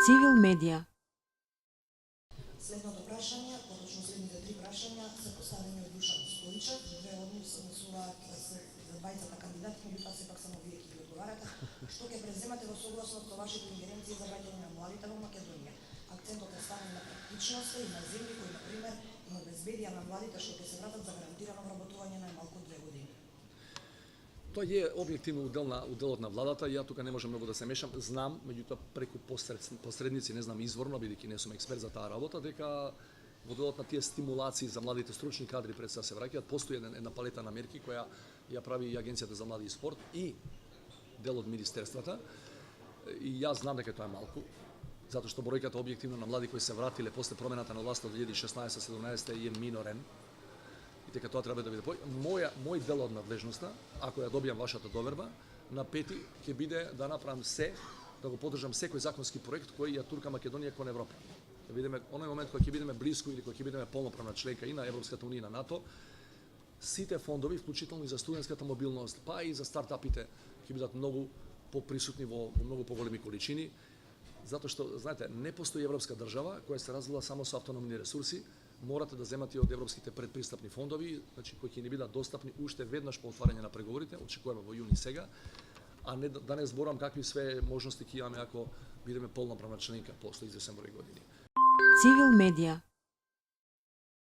Civil Media. Следното прашање, поточно следните три прашања се поставени од Душан Стоичев. Две од нив се однесуваат за двајцата кандидати, меѓутоа сепак само вие ќе ги одговарате. Што ќе преземате во согласност со вашите ингеренции за враќање на младите во Македонија? Акцентот е ставен на практичноста и на земји кои, например, им обезбедија на младите што ќе се вратат за гарантирано вработување најмалку 2 години. Тоа е објективно уделот на владата, ја тука не можам многу да се мешам. Знам, меѓутоа преку посредници, не знам изворно, бидејќи не сум експерт за таа работа, дека во делот на тие стимулации за младите стручни кадри пред се враќаат, постои една палета на мерки која ја прави и Агенцијата за млади и спорт и дел од министерствата. И јас знам дека тоа е малку, затоа што бројката објективно на млади кои се вратиле после промената на власта од 2016-17 е минорен. И дека тоа треба да биде мој дел од надлежноста, ако ја добијам вашата доверба, на 5 ќе биде да направам се, да го поддржам секој законски проект кој ја турка Македонија кон Европа. Да видиме оној момент кога ќе бидеме блиску или кога ќе бидеме полноправна членка и на Европската унија и на НАТО, сите фондови, вклучително и за студентската мобилност, па и за стартапите, ќе бидат многу поприсутни во многу поголеми количини, затоа што, знаете, не постои европска држава која се развила само со автономни ресурси. Морате да земате од европските предпристапни фондови, значи кои ќе ни бидат достапни уште веднаш по отварање на преговорите, очекуваме во јуни сега, а не да не зборам какви све можности ќе имаме ако бидеме полноправна членка после извесен број години. Civil Media.